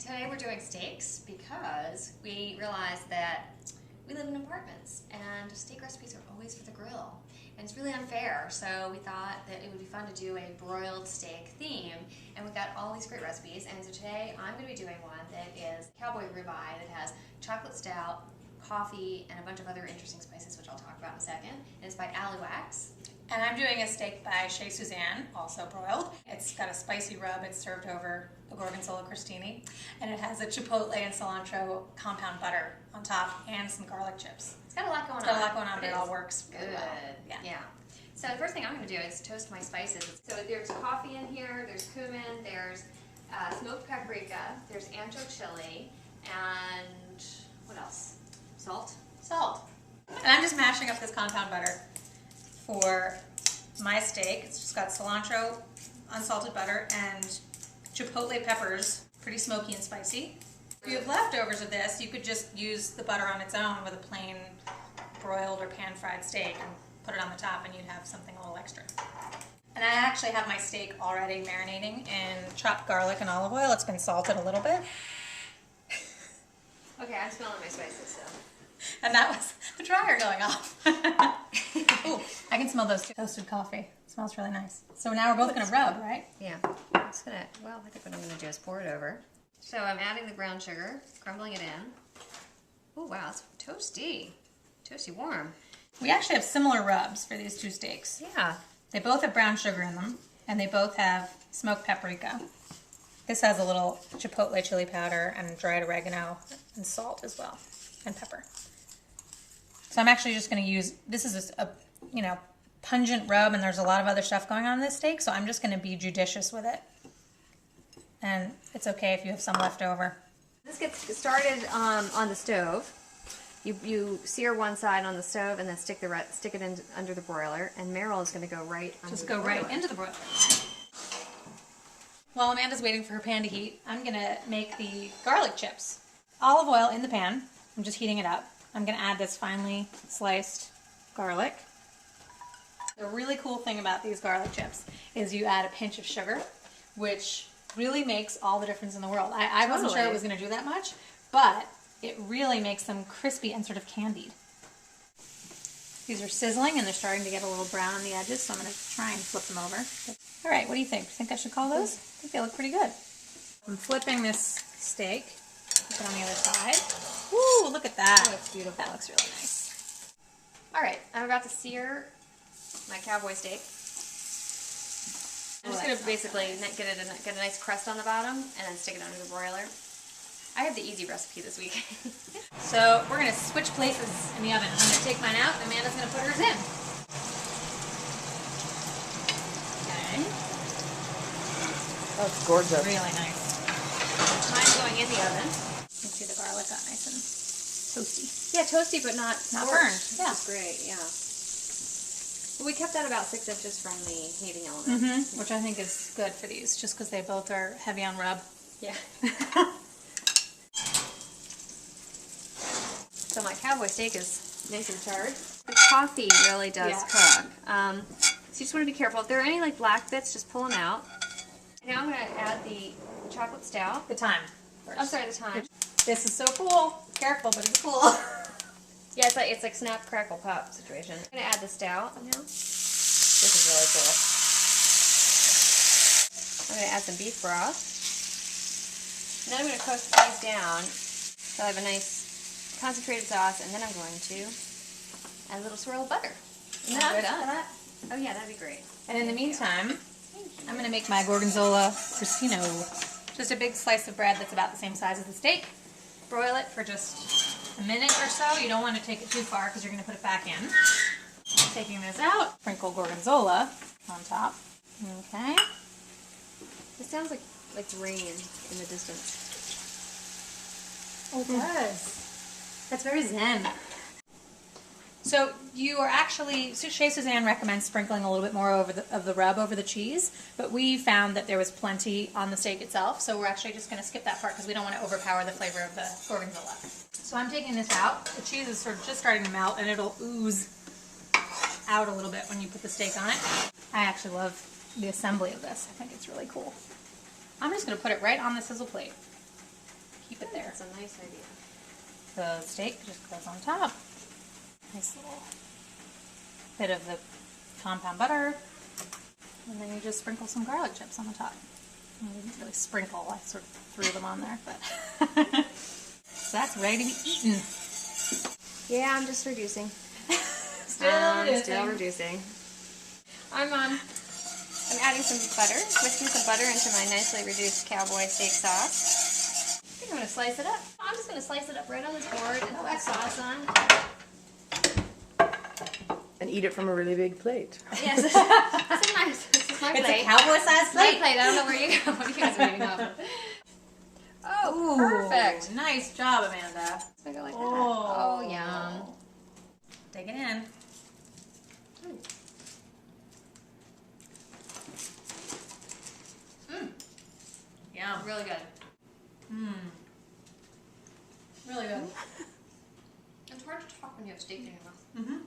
Today we're doing steaks because we realized that we live in apartments and steak recipes are always for the grill. And it's really unfair, so we thought that it would be fun to do a broiled steak theme, and we've got all these great recipes. And so today I'm going to be doing one that is Cowboy Rib Eye that has chocolate stout, coffee, and a bunch of other interesting spices, which I'll talk about in a second. And it's by Ali Wax. And I'm doing a steak by Chez Suzanne, also broiled. It's got a spicy rub. It's served over the Gorgonzola Crostini. And it has a chipotle and cilantro compound butter on top and some garlic chips. It's got a lot going on. It's got a lot going on, but it all works really well. Yeah. So the first thing I'm going to do is toast my spices. So there's coffee in here, there's cumin, there's smoked paprika, there's ancho chili, and what else? Salt? Salt. And I'm just mashing up this compound butter for my steak. It's just got cilantro, unsalted butter, and chipotle peppers, pretty smoky and spicy. If you have leftovers of this, you could just use the butter on its own with a plain broiled or pan-fried steak and put it on the top and you'd have something a little extra. And I actually have my steak already marinating in chopped garlic and olive oil. It's been salted a little bit. Okay, I'm smelling my spices, so. And that was the dryer going off. Ooh, I can smell those too. Toasted coffee. It smells really nice. So now we're both going to rub, right? Yeah. I'm just gonna, well, I think what I'm going to do is pour it over. So I'm adding the brown sugar, crumbling it in. Oh, wow, it's toasty. Toasty warm. We actually have similar rubs for these two steaks. Yeah. They both have brown sugar in them, and they both have smoked paprika. This has a little chipotle chili powder and dried oregano and salt as well, and pepper. So I'm actually just going to use, this is a pungent rub, and there's a lot of other stuff going on in this steak, so I'm just going to be judicious with it. And it's okay if you have some left over. This gets started on the stove. You sear one side on the stove and then stick it in under the broiler, and Merrill is going to go right under the broiler. Right into the broiler. While Amanda's waiting for her pan to heat, I'm going to make the garlic chips. Olive oil in the pan. I'm just heating it up. I'm going to add this finely sliced garlic. The really cool thing about these garlic chips is you add a pinch of sugar, which really makes all the difference in the world. I wasn't sure it was going to do that much, but it really makes them crispy and sort of candied. These are sizzling and they're starting to get a little brown on the edges, so I'm going to try and flip them over. All right, what do you think? Do you think I should call those? I think they look pretty good. I'm flipping this steak. Put it on the other side. Ooh, look at that. Oh, that's beautiful. That looks really nice. All right, I'm about to sear my cowboy steak. I'm just going to basically get a nice crust on the bottom and then stick it under the broiler. I have the easy recipe this week. So we're going to switch places in the oven. I'm going to take mine out and Amanda's going to put hers in. Okay. That's gorgeous. Really nice. Mine's going in the oven. You can see the garlic got nice and toasty. Yeah, toasty but not burned. Yeah. That's great, yeah. Well, we kept that about 6 inches from the heating element. Which I think is good for these, just because they both are heavy on rub. Yeah. So my cowboy steak is nice and charred. The coffee really does cook. So you just want to be careful. If there are any like black bits, just pull them out. Now I'm going to add the chocolate stout. The thyme first. I'm sorry, the thyme. This is so cool. Careful, but it's cool. Yeah, it's like snap, crackle, pop situation. I'm going to add the stout now. This is really cool. I'm going to add some beef broth. And then I'm going to cook these down so I have a nice concentrated sauce, and then I'm going to add a little swirl of butter. And then I'm done. Oh yeah, that'd be great. And in the meantime, I'm going to make my Gorgonzola Crostini. Just a big slice of bread that's about the same size as the steak. Broil it for just a minute or so. You don't want to take it too far because you're going to put it back in. Taking this out, sprinkle Gorgonzola on top. Okay. It sounds like rain in the distance. Oh, it does. That's very zen. So you are actually, Chez Suzanne recommends sprinkling a little bit more of the rub over the cheese, but we found that there was plenty on the steak itself, so we're actually just going to skip that part because we don't want to overpower the flavor of the Gorgonzola. So I'm taking this out. The cheese is sort of just starting to melt, and it'll ooze out a little bit when you put the steak on it. I actually love the assembly of this. I think it's really cool. I'm just going to put it right on the sizzle plate. keep it there. That's a nice idea. The steak just goes on top. Nice little bit of the compound butter. And then you just sprinkle some garlic chips on the top. I didn't really sprinkle, I sort of threw them on there, but so that's ready to be eaten. Yeah, I'm just reducing. Still reducing. I'm adding some butter, whisking some butter into my nicely reduced cowboy steak sauce. I think I'm gonna slice it up. I'm just gonna slice it up right on this board and put that sauce on. And eat it from a really big plate. Yes, this is my It's plate. a cowboy-sized My plate. plate. I don't know where you go. What you guys are eating off of. Oh, perfect. Nice job, Amanda. I go like that. Oh, yum. Take it in. Yum. Really good. Really good. It's hard to talk when you have steak in your mouth. Mm-hmm.